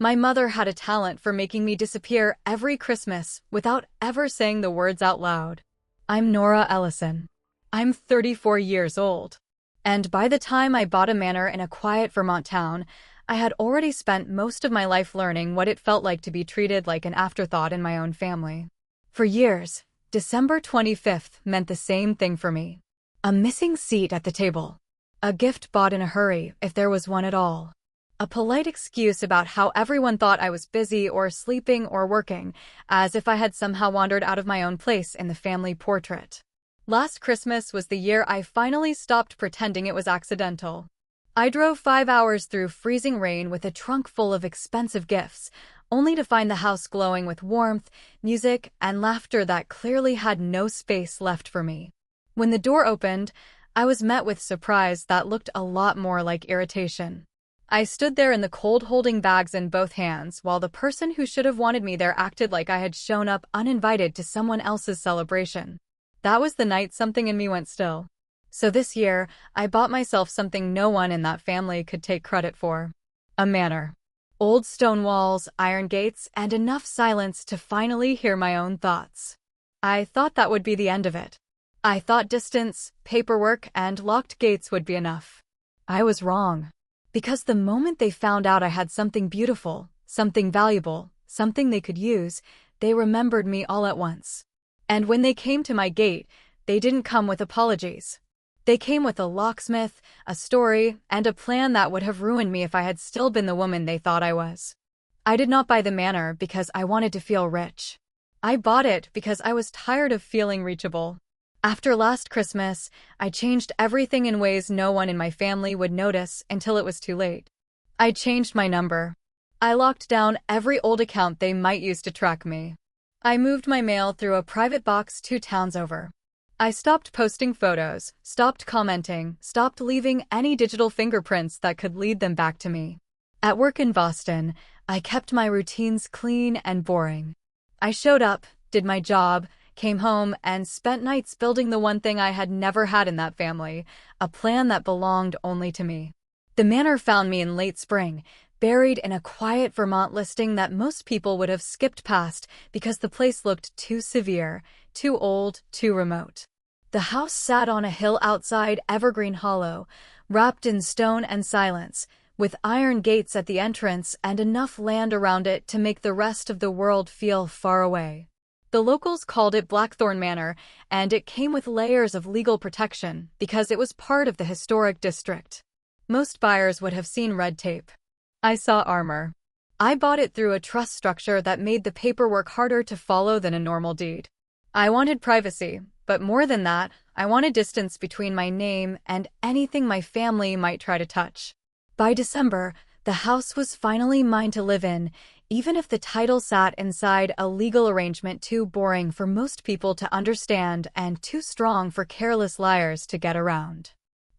My mother had a talent for making me disappear every Christmas without ever saying the words out loud. I'm Nora Ellison. I'm 34 years old. And by the time I bought a manor in a quiet Vermont town, I had already spent most of my life learning what it felt like to be treated like an afterthought in my own family. For years, December 25th meant the same thing for me. A missing seat at the table. A gift bought in a hurry, if there was one at all. A polite excuse about how everyone thought I was busy or sleeping or working, as if I had somehow wandered out of my own place in the family portrait. Last Christmas was the year I finally stopped pretending it was accidental. I drove 5 hours through freezing rain with a trunk full of expensive gifts, only to find the house glowing with warmth, music, and laughter that clearly had no space left for me. When the door opened, I was met with surprise that looked a lot more like irritation. I stood there in the cold holding bags in both hands while the person who should have wanted me there acted like I had shown up uninvited to someone else's celebration. That was the night something in me went still. So this year, I bought myself something no one in that family could take credit for. A manor. Old stone walls, iron gates, and enough silence to finally hear my own thoughts. I thought that would be the end of it. I thought distance, paperwork, and locked gates would be enough. I was wrong. Because the moment they found out I had something beautiful, something valuable, something they could use, they remembered me all at once. And when they came to my gate, they didn't come with apologies. They came with a locksmith, a story, and a plan that would have ruined me if I had still been the woman they thought I was. I did not buy the manor because I wanted to feel rich. I bought it because I was tired of feeling reachable. After last Christmas, I changed everything in ways no one in my family would notice until it was too late. I changed my number. I locked down every old account they might use to track me. I moved my mail through a private box 2 towns over. I stopped posting photos, stopped commenting, stopped leaving any digital fingerprints that could lead them back to me. At work in Boston, I kept my routines clean and boring. I showed up, did my job, came home, and spent nights building the one thing I had never had in that family, a plan that belonged only to me. The manor found me in late spring, buried in a quiet Vermont listing that most people would have skipped past because the place looked too severe, too old, too remote. The house sat on a hill outside Evergreen Hollow, wrapped in stone and silence, with iron gates at the entrance and enough land around it to make the rest of the world feel far away. The locals called it Blackthorn Manor, and it came with layers of legal protection because it was part of the historic district. Most buyers would have seen red tape. I saw armor. I bought it through a trust structure that made the paperwork harder to follow than a normal deed. I wanted privacy, but more than that, I wanted distance between my name and anything my family might try to touch. By December, the house was finally mine to live in, even if the title sat inside a legal arrangement too boring for most people to understand and too strong for careless liars to get around.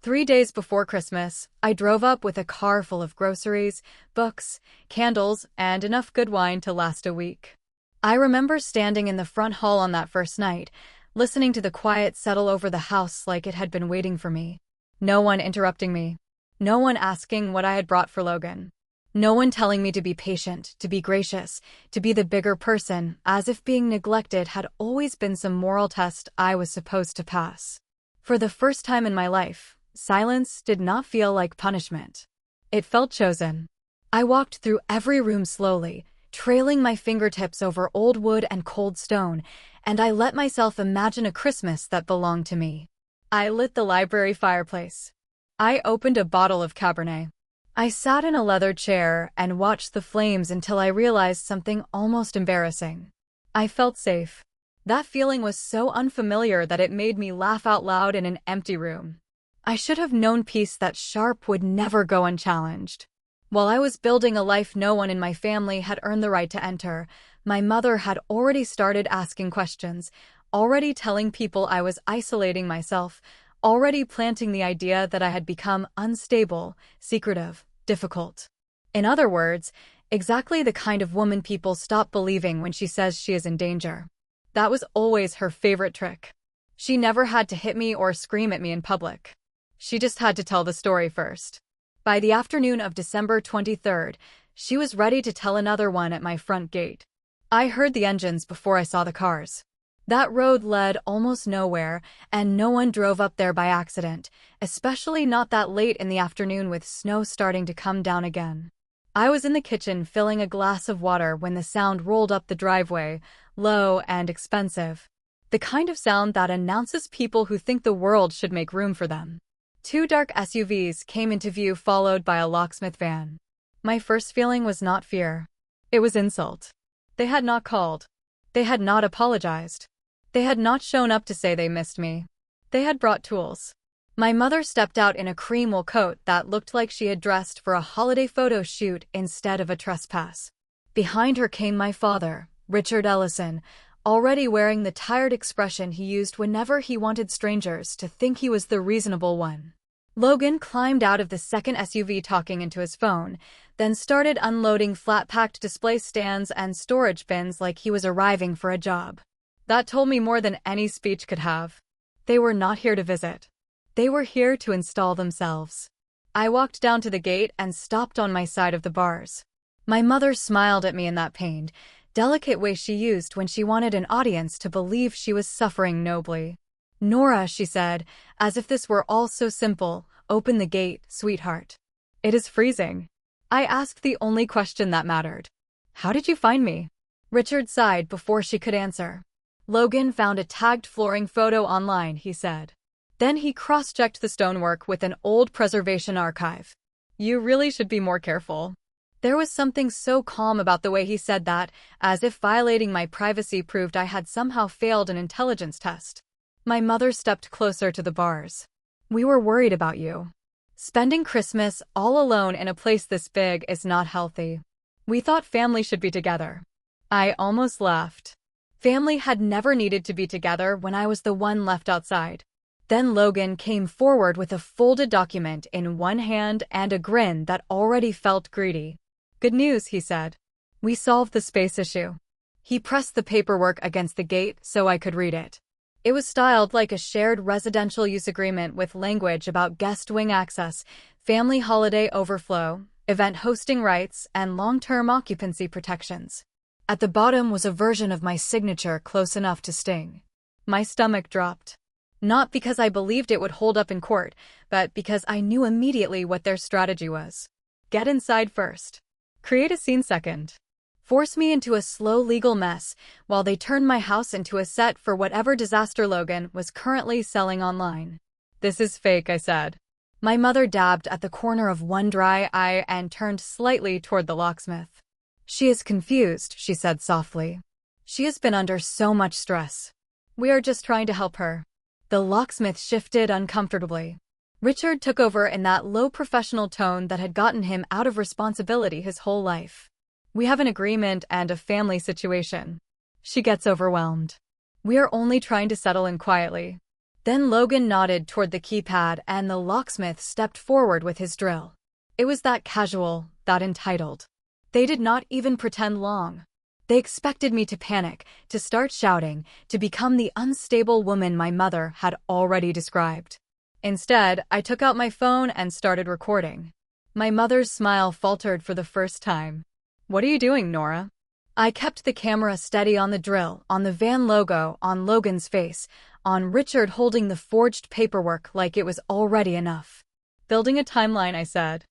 3 days before Christmas, I drove up with a car full of groceries, books, candles, and enough good wine to last a week. I remember standing in the front hall on that first night, listening to the quiet settle over the house like it had been waiting for me. No one interrupting me. No one asking what I had brought for Logan. No one telling me to be patient, to be gracious, to be the bigger person, as if being neglected had always been some moral test I was supposed to pass. For the first time in my life, silence did not feel like punishment. It felt chosen. I walked through every room slowly, trailing my fingertips over old wood and cold stone, and I let myself imagine a Christmas that belonged to me. I lit the library fireplace. I opened a bottle of Cabernet. I sat in a leather chair and watched the flames until I realized something almost embarrassing. I felt safe. That feeling was so unfamiliar that it made me laugh out loud in an empty room. I should have known peace that sharp would never go unchallenged. While I was building a life no one in my family had earned the right to enter, my mother had already started asking questions, already telling people I was isolating myself, already planting the idea that I had become unstable, secretive, difficult. In other words, exactly the kind of woman people stop believing when she says she is in danger. That was always her favorite trick. She never had to hit me or scream at me in public. She just had to tell the story first. By the afternoon of December 23rd, She was ready to tell another one at my front gate. I heard the engines before I saw the cars. That road led almost nowhere, and no one drove up there by accident, especially not that late in the afternoon with snow starting to come down again. I was in the kitchen filling a glass of water when the sound rolled up the driveway, low and expensive. The kind of sound that announces people who think the world should make room for them. Two dark SUVs came into view, followed by a locksmith van. My first feeling was not fear. It was insult. They had not called. They had not apologized. They had not shown up to say they missed me. They had brought tools. My mother stepped out in a cream wool coat that looked like she had dressed for a holiday photo shoot instead of a trespass. Behind her came my father, Richard Ellison, already wearing the tired expression he used whenever he wanted strangers to think he was the reasonable one. Logan climbed out of the second SUV talking into his phone, then started unloading flat-packed display stands and storage bins like he was arriving for a job. That told me more than any speech could have. They were not here to visit. They were here to install themselves. I walked down to the gate and stopped on my side of the bars. My mother smiled at me in that pained, delicate way she used when she wanted an audience to believe she was suffering nobly. "Nora," she said, as if this were all so simple, "open the gate, sweetheart." "It is freezing." I asked the only question that mattered. "How did you find me?" Richard sighed before she could answer. "Logan found a tagged flooring photo online," he said. Then he cross-checked the stonework with an old preservation archive. "You really should be more careful." There was something so calm about the way he said that, as if violating my privacy proved I had somehow failed an intelligence test. My mother stepped closer to the bars. "We were worried about you. Spending Christmas all alone in a place this big is not healthy. We thought family should be together." I almost laughed. Family had never needed to be together when I was the one left outside. Then Logan came forward with a folded document in one hand and a grin that already felt greedy. "Good news," he said. "We solved the space issue." He pressed the paperwork against the gate so I could read it. It was styled like a shared residential use agreement with language about guest wing access, family holiday overflow, event hosting rights, and long-term occupancy protections. At the bottom was a version of my signature close enough to sting. My stomach dropped. Not because I believed it would hold up in court, but because I knew immediately what their strategy was. Get inside first. Create a scene second. Force me into a slow legal mess while they turned my house into a set for whatever disaster Logan was currently selling online. "This is fake," I said. My mother dabbed at the corner of one dry eye and turned slightly toward the locksmith. "She is confused," she said softly. "She has been under so much stress. We are just trying to help her." The locksmith shifted uncomfortably. Richard took over in that low professional tone that had gotten him out of responsibility his whole life. "We have an agreement and a family situation. She gets overwhelmed. We are only trying to settle in quietly." Then Logan nodded toward the keypad and the locksmith stepped forward with his drill. It was that casual, that entitled. They did not even pretend long. They expected me to panic, to start shouting, to become the unstable woman my mother had already described. Instead, I took out my phone and started recording. My mother's smile faltered for the first time. "What are you doing, Nora?" I kept the camera steady on the drill, on the van logo, on Logan's face, on Richard holding the forged paperwork like it was already enough. "Building a timeline," I said.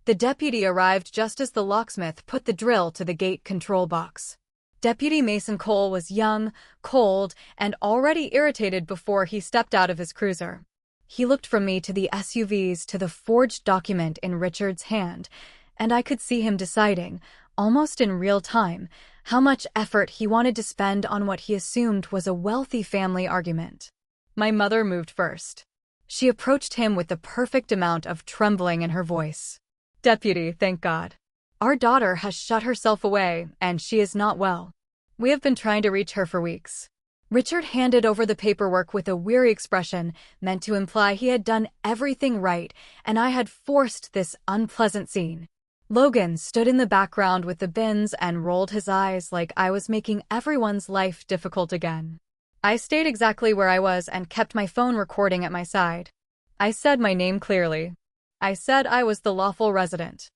The deputy arrived just as the locksmith put the drill to the gate control box. Deputy Mason Cole was young, cold, and already irritated before he stepped out of his cruiser. He looked from me to the SUVs to the forged document in Richard's hand, and I could see him deciding, almost in real time, how much effort he wanted to spend on what he assumed was a wealthy family argument. My mother moved first. She approached him with the perfect amount of trembling in her voice. "Deputy, thank God. Our daughter has shut herself away, and she is not well. We have been trying to reach her for weeks." Richard handed over the paperwork with a weary expression meant to imply he had done everything right and I had forced this unpleasant scene. Logan stood in the background with the bins and rolled his eyes like I was making everyone's life difficult again. I stayed exactly where I was and kept my phone recording at my side. I said my name clearly. I said I was the lawful resident.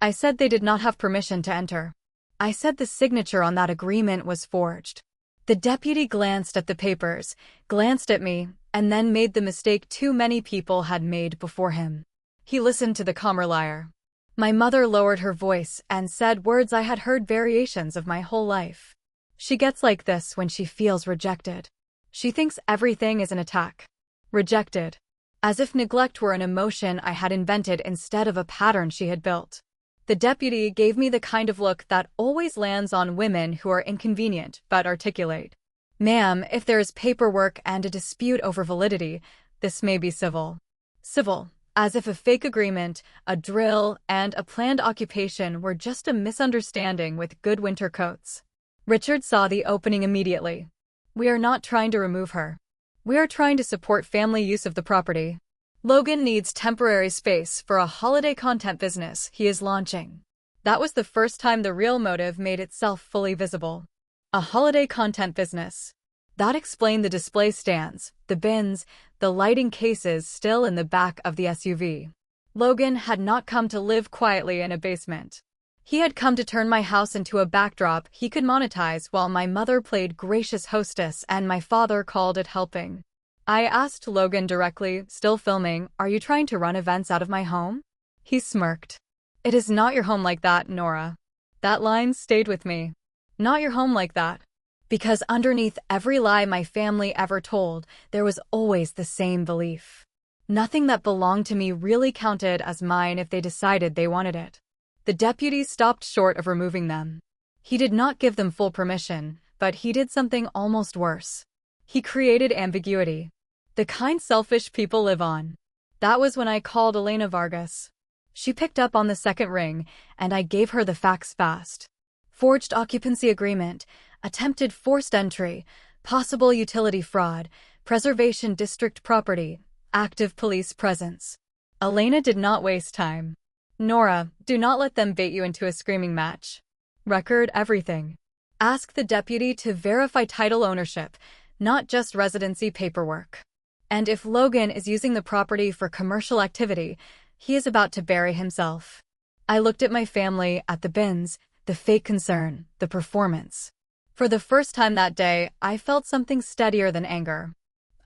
I said they did not have permission to enter. I said the signature on that agreement was forged. The deputy glanced at the papers, glanced at me, and then made the mistake too many people had made before him. He listened to the calmer liar. My mother lowered her voice and said words I had heard variations of my whole life. She gets like this when she feels rejected. She thinks everything is an attack. Rejected. As if neglect were an emotion I had invented instead of a pattern she had built. The deputy gave me the kind of look that always lands on women who are inconvenient but articulate. Ma'am, if there is paperwork and a dispute over validity, this may be civil. Civil, as if a fake agreement, a drill, and a planned occupation were just a misunderstanding with good winter coats. Richard saw the opening immediately. We are not trying to remove her. We are trying to support family use of the property. Logan needs temporary space for a holiday content business he is launching. That was the first time the real motive made itself fully visible. A holiday content business. That explained the display stands, the bins, the lighting cases still in the back of the SUV. Logan had not come to live quietly in a basement. He had come to turn my house into a backdrop he could monetize while my mother played gracious hostess and my father called it helping. I asked Logan directly, still filming, "Are you trying to run events out of my home?" He smirked. "It is not your home like that, Nora." That line stayed with me. Not your home like that. Because underneath every lie my family ever told, there was always the same belief. Nothing that belonged to me really counted as mine if they decided they wanted it. The deputy stopped short of removing them. He did not give them full permission, but he did something almost worse. He created ambiguity. The kind selfish people live on. That was when I called Elena Vargas. She picked up on the second ring, and I gave her the facts fast. Forged occupancy agreement, attempted forced entry, possible utility fraud, preservation district property, active police presence. Elena did not waste time. Nora, do not let them bait you into a screaming match. Record everything. Ask the deputy to verify title ownership, not just residency paperwork. And if Logan is using the property for commercial activity, he is about to bury himself. I looked at my family, at the bins, the fake concern, the performance. For the first time that day, I felt something steadier than anger.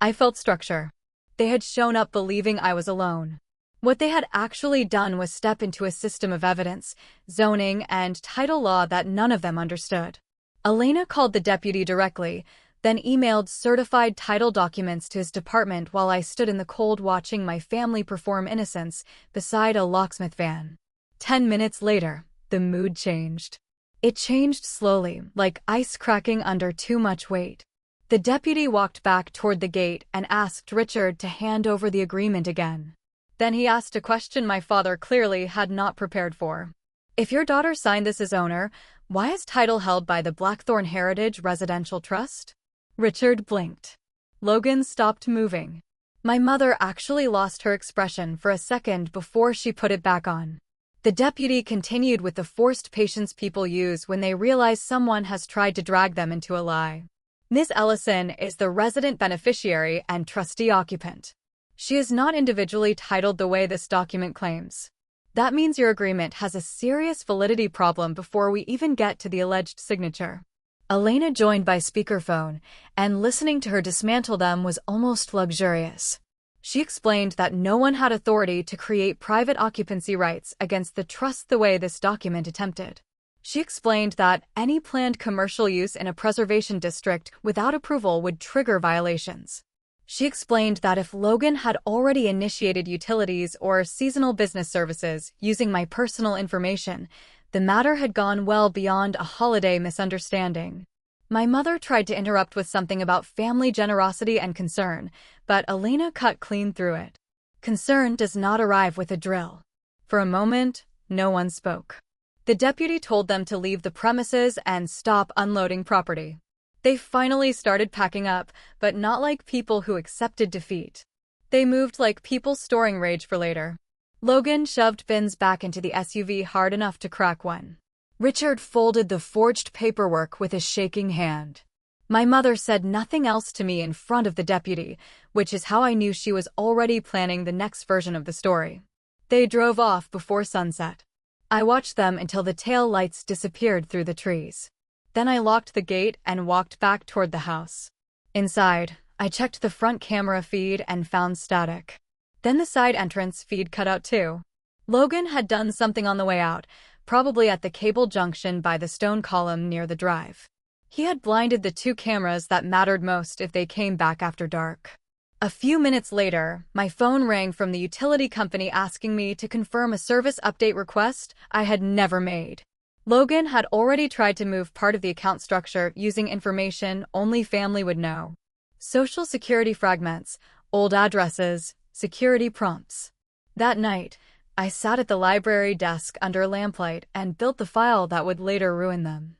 I felt structure. They had shown up believing I was alone. What they had actually done was step into a system of evidence, zoning, and title law that none of them understood. Elena called the deputy directly, then emailed certified title documents to his department while I stood in the cold watching my family perform innocence beside a locksmith van. 10 minutes later, the mood changed. It changed slowly, like ice cracking under too much weight. The deputy walked back toward the gate and asked Richard to hand over the agreement again. Then he asked a question my father clearly had not prepared for. If your daughter signed this as owner, why is title held by the Blackthorn Heritage Residential Trust? Richard blinked. Logan stopped moving. My mother actually lost her expression for a second before she put it back on. The deputy continued with the forced patience people use when they realize someone has tried to drag them into a lie. Ms. Ellison is the resident beneficiary and trustee occupant. She is not individually titled the way this document claims. That means your agreement has a serious validity problem before we even get to the alleged signature. Elena joined by speakerphone, and listening to her dismantle them was almost luxurious. She explained that no one had authority to create private occupancy rights against the trust the way this document attempted. She explained that any planned commercial use in a preservation district without approval would trigger violations. She explained that if Logan had already initiated utilities or seasonal business services using my personal information, the matter had gone well beyond a holiday misunderstanding. My mother tried to interrupt with something about family generosity and concern, but Elena cut clean through it. Concern does not arrive with a drill. For a moment, no one spoke. The deputy told them to leave the premises and stop unloading property. They finally started packing up, but not like people who accepted defeat. They moved like people storing rage for later. Logan shoved bins back into the SUV hard enough to crack one. Richard folded the forged paperwork with a shaking hand. My mother said nothing else to me in front of the deputy, which is how I knew she was already planning the next version of the story. They drove off before sunset. I watched them until the tail lights disappeared through the trees. Then I locked the gate and walked back toward the house. Inside, I checked the front camera feed and found static. Then the side entrance feed cut out too. Logan had done something on the way out, probably at the cable junction by the stone column near the drive. He had blinded the two cameras that mattered most if they came back after dark. A few minutes later, my phone rang from the utility company asking me to confirm a service update request I had never made. Logan had already tried to move part of the account structure using information only family would know. Social security fragments, old addresses, security prompts. That night, I sat at the library desk under lamplight and built the file that would later ruin them.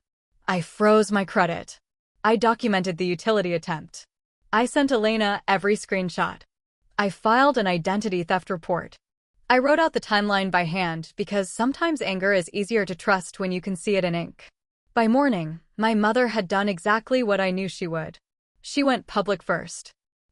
I froze my credit. I documented the utility attempt. I sent Elena every screenshot. I filed an identity theft report. I wrote out the timeline by hand because sometimes anger is easier to trust when you can see it in ink. By morning, my mother had done exactly what I knew she would. She went public first.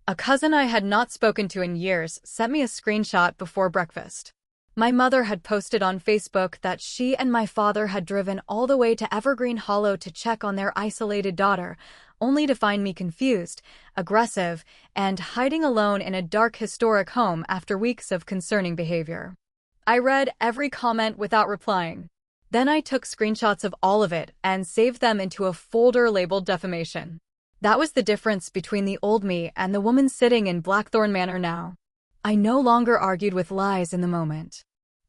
A cousin I had not spoken to in years sent me a screenshot before breakfast. My mother had posted on Facebook that she and my father had driven all the way to Evergreen Hollow to check on their isolated daughter, only to find me confused, aggressive, and hiding alone in a dark historic home after weeks of concerning behavior. I read every comment without replying. Then I took screenshots of all of it and saved them into a folder labeled defamation. That was the difference between the old me and the woman sitting in Blackthorn Manor now. I no longer argued with lies in the moment.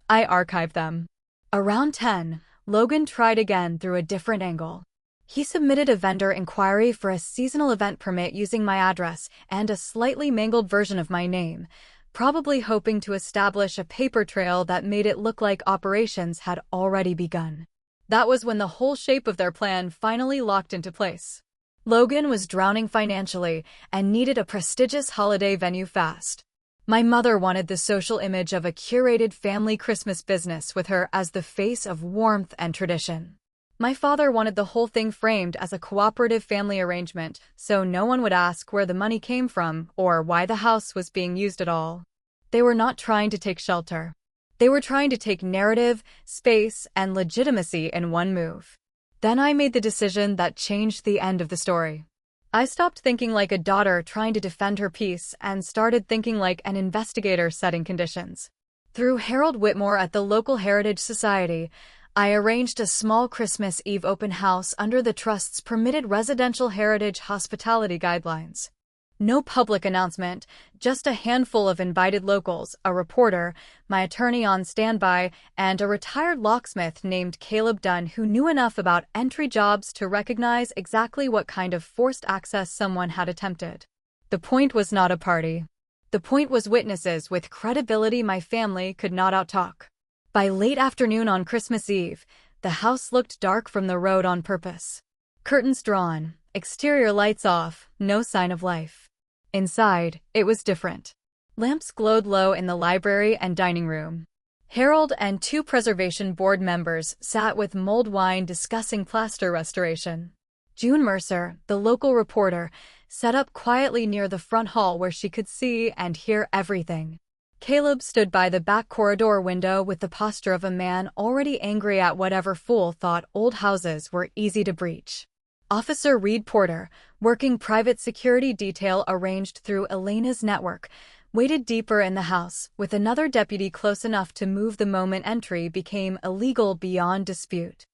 I archived them. Around 10, Logan tried again through a different angle. He submitted a vendor inquiry for a seasonal event permit using my address and a slightly mangled version of my name, probably hoping to establish a paper trail that made it look like operations had already begun. That was when the whole shape of their plan finally locked into place. Logan was drowning financially and needed a prestigious holiday venue fast. My mother wanted the social image of a curated family Christmas business with her as the face of warmth and tradition. My father wanted the whole thing framed as a cooperative family arrangement, so no one would ask where the money came from or why the house was being used at all. They were not trying to take shelter. They were trying to take narrative, space, and legitimacy in one move. Then I made the decision that changed the end of the story. I stopped thinking like a daughter trying to defend her peace and started thinking like an investigator setting conditions. Through Harold Whitmore at the local Heritage Society, I arranged a small Christmas Eve open house under the Trust's permitted residential heritage hospitality guidelines. No public announcement, just a handful of invited locals, a reporter, my attorney on standby, and a retired locksmith named Caleb Dunn who knew enough about entry jobs to recognize exactly what kind of forced access someone had attempted. The point was not a party. The point was witnesses with credibility my family could not outtalk. By late afternoon on Christmas Eve, the house looked dark from the road on purpose. Curtains drawn, exterior lights off, no sign of life. Inside, it was different. Lamps glowed low in the library and dining room. Harold and two preservation board members sat with mulled wine discussing plaster restoration. June Mercer, the local reporter, sat up quietly near the front hall where she could see and hear everything. Caleb stood by the back corridor window with the posture of a man already angry at whatever fool thought old houses were easy to breach. Officer Reed Porter, working private security detail arranged through Elena's network, waited deeper in the house, with another deputy close enough to move the moment entry became illegal beyond dispute.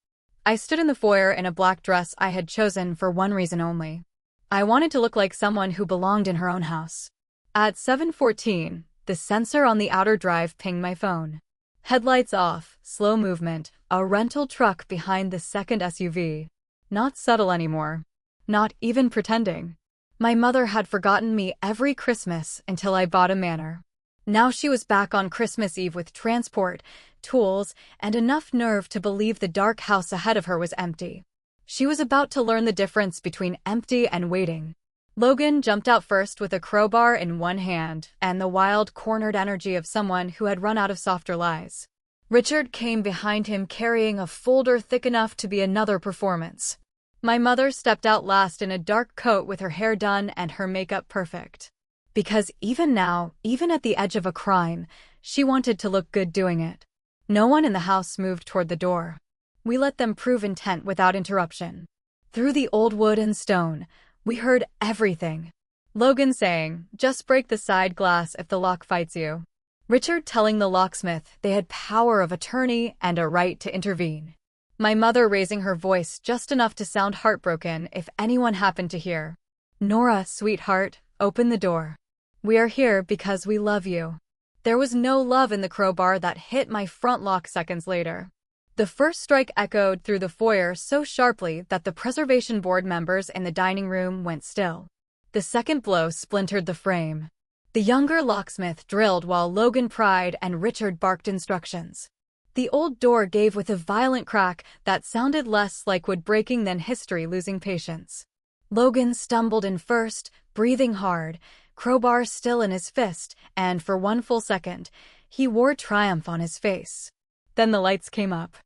I stood in the foyer in a black dress I had chosen for one reason only. I wanted to look like someone who belonged in her own house. At 7:14, the sensor on the outer drive pinged my phone. Headlights off, slow movement, a rental truck behind the second SUV. Not subtle anymore. Not even pretending. My mother had forgotten me every Christmas until I bought a Manor. Now she was back on Christmas Eve with transport, tools, and enough nerve to believe the dark house ahead of her was empty. She was about to learn the difference between empty and waiting. Logan jumped out first with a crowbar in one hand and the wild, cornered energy of someone who had run out of softer lies. Richard came behind him carrying a folder thick enough to be another performance. My mother stepped out last in a dark coat with her hair done and her makeup perfect. Because even now, even at the edge of a crime, she wanted to look good doing it. No one in the house moved toward the door. We let them prove intent without interruption. Through the old wood and stone, we heard everything. Logan saying, "Just break the side glass if the lock fights you." Richard telling the locksmith they had power of attorney and a right to intervene. My mother raising her voice just enough to sound heartbroken if anyone happened to hear. "Nora, sweetheart, open the door. We are here because we love you." There was no love in the crowbar that hit my front lock seconds later. The first strike echoed through the foyer so sharply that the preservation board members in the dining room went still. The second blow splintered the frame. The younger locksmith drilled while Logan pried and Richard barked instructions. The old door gave with a violent crack that sounded less like wood breaking than history losing patience. Logan stumbled in first, breathing hard, crowbar still in his fist, and for one full second, he wore triumph on his face. Then the lights came up.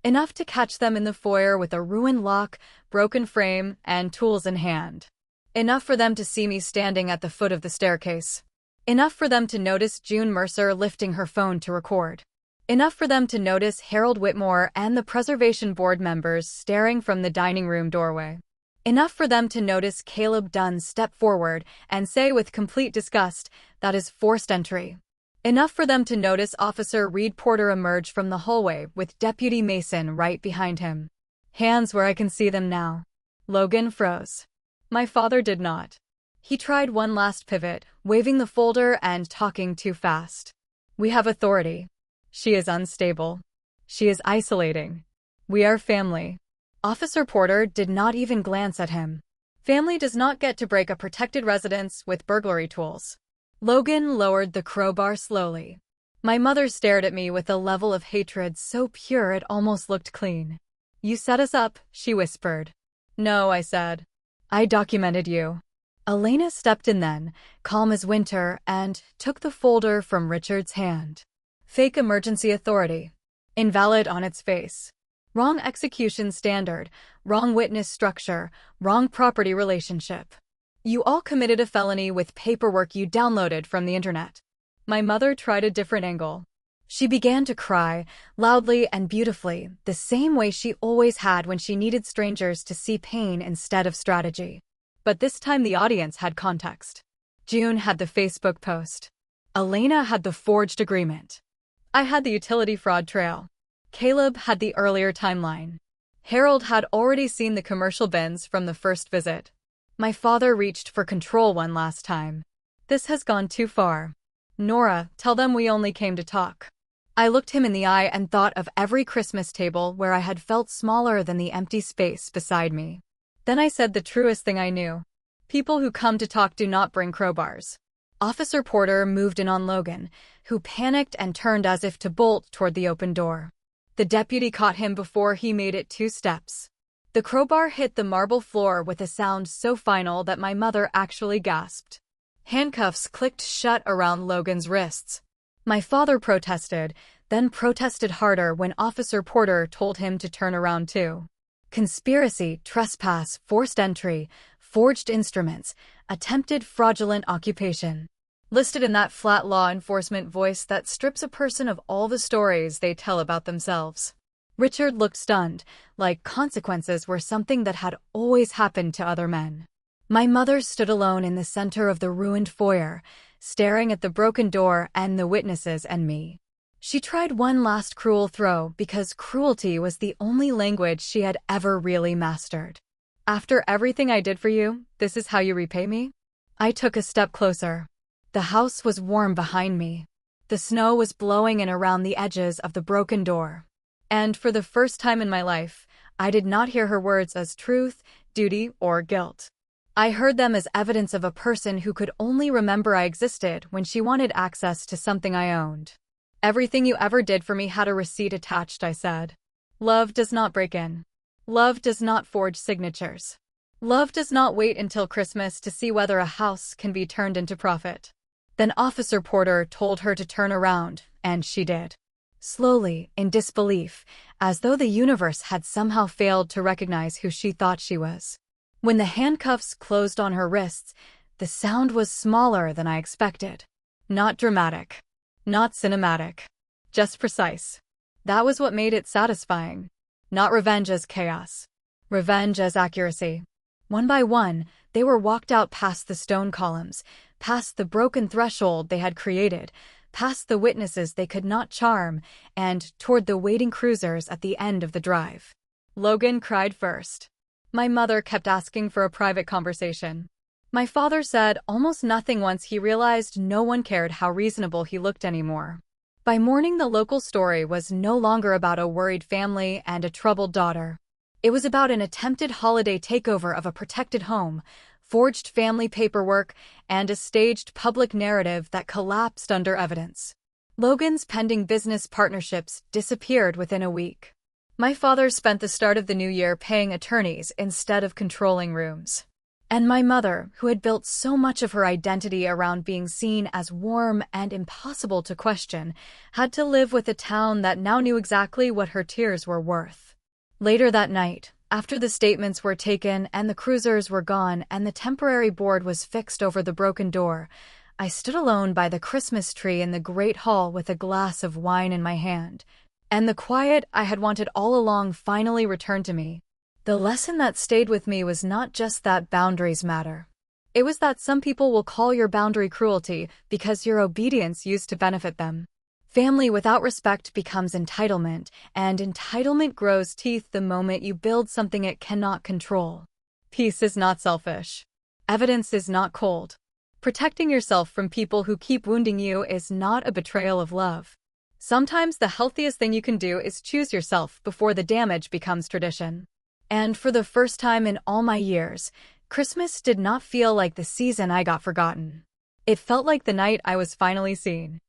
Enough to catch them in the foyer with a ruined lock, broken frame, and tools in hand. Enough for them to see me standing at the foot of the staircase. Enough for them to notice June Mercer lifting her phone to record. Enough for them to notice Harold Whitmore and the preservation board members staring from the dining room doorway. Enough for them to notice Caleb Dunn step forward and say with complete disgust, "That is forced entry." Enough for them to notice Officer Reed Porter emerge from the hallway with Deputy Mason right behind him. Hands where I can see them now. Logan froze. My father did not. He tried one last pivot, waving the folder and talking too fast. "We have authority. She is unstable. She is isolating. We are family." Officer Porter did not even glance at him. Family does not get to break a protected residence with burglary tools. Logan lowered the crowbar slowly. My mother stared at me with a level of hatred so pure it almost looked clean. "You set us up," she whispered. "No," I said. "I documented you." Elena stepped in then, calm as winter, and took the folder from Richard's hand. Fake emergency authority. Invalid on its face. Wrong execution standard, wrong witness structure, wrong property relationship. You all committed a felony with paperwork you downloaded from the internet. My mother tried a different angle. She began to cry, loudly and beautifully, the same way she always had when she needed strangers to see pain instead of strategy. But this time the audience had context. June had the Facebook post. Elena had the forged agreement. I had the utility fraud trail. Caleb had the earlier timeline. Harold had already seen the commercial bins from the first visit. My father reached for control one last time. This has gone too far. "Nora, tell them we only came to talk." I looked him in the eye and thought of every Christmas table where I had felt smaller than the empty space beside me. Then I said the truest thing I knew. People who come to talk do not bring crowbars. Officer Porter moved in on Logan, who panicked and turned as if to bolt toward the open door. The deputy caught him before he made it 2 steps. The crowbar hit the marble floor with a sound so final that my mother actually gasped. Handcuffs clicked shut around Logan's wrists. My father protested, then protested harder when Officer Porter told him to turn around too. Conspiracy, trespass, forced entry, forged instruments, attempted fraudulent occupation. Listed in that flat law enforcement voice that strips a person of all the stories they tell about themselves. Richard looked stunned, like consequences were something that had always happened to other men. My mother stood alone in the center of the ruined foyer, staring at the broken door and the witnesses and me. She tried one last cruel throw because cruelty was the only language she had ever really mastered. "After everything I did for you, this is how you repay me?" I took a step closer. The house was warm behind me. The snow was blowing in around the edges of the broken door. And for the first time in my life, I did not hear her words as truth, duty, or guilt. I heard them as evidence of a person who could only remember I existed when she wanted access to something I owned. "Everything you ever did for me had a receipt attached," I said. "Love does not break in. Love does not forge signatures. Love does not wait until Christmas to see whether a house can be turned into profit." Then Officer Porter told her to turn around, and she did. Slowly, in disbelief, as though the universe had somehow failed to recognize who she thought she was. When the handcuffs closed on her wrists, the sound was smaller than I expected. Not dramatic. Not cinematic. Just precise. That was what made it satisfying. Not revenge as chaos. Revenge as accuracy. One by one, they were walked out past the stone columns, past the broken threshold they had created, past the witnesses they could not charm, and toward the waiting cruisers at the end of the drive. Logan cried first. My mother kept asking for a private conversation. My father said almost nothing once he realized no one cared how reasonable he looked anymore. By morning, the local story was no longer about a worried family and a troubled daughter. It was about an attempted holiday takeover of a protected home, forged family paperwork, and a staged public narrative that collapsed under evidence. Logan's pending business partnerships disappeared within a week. My father spent the start of the new year paying attorneys instead of controlling rooms. And my mother, who had built so much of her identity around being seen as warm and impossible to question, had to live with a town that now knew exactly what her tears were worth. Later that night, after the statements were taken and the cruisers were gone and the temporary board was fixed over the broken door, I stood alone by the Christmas tree in the great hall with a glass of wine in my hand, and the quiet I had wanted all along finally returned to me. The lesson that stayed with me was not just that boundaries matter. It was that some people will call your boundary cruelty because your obedience used to benefit them. Family without respect becomes entitlement, and entitlement grows teeth the moment you build something it cannot control. Peace is not selfish. Evidence is not cold. Protecting yourself from people who keep wounding you is not a betrayal of love. Sometimes the healthiest thing you can do is choose yourself before the damage becomes tradition. And for the first time in all my years, Christmas did not feel like the season I got forgotten. It felt like the night I was finally seen.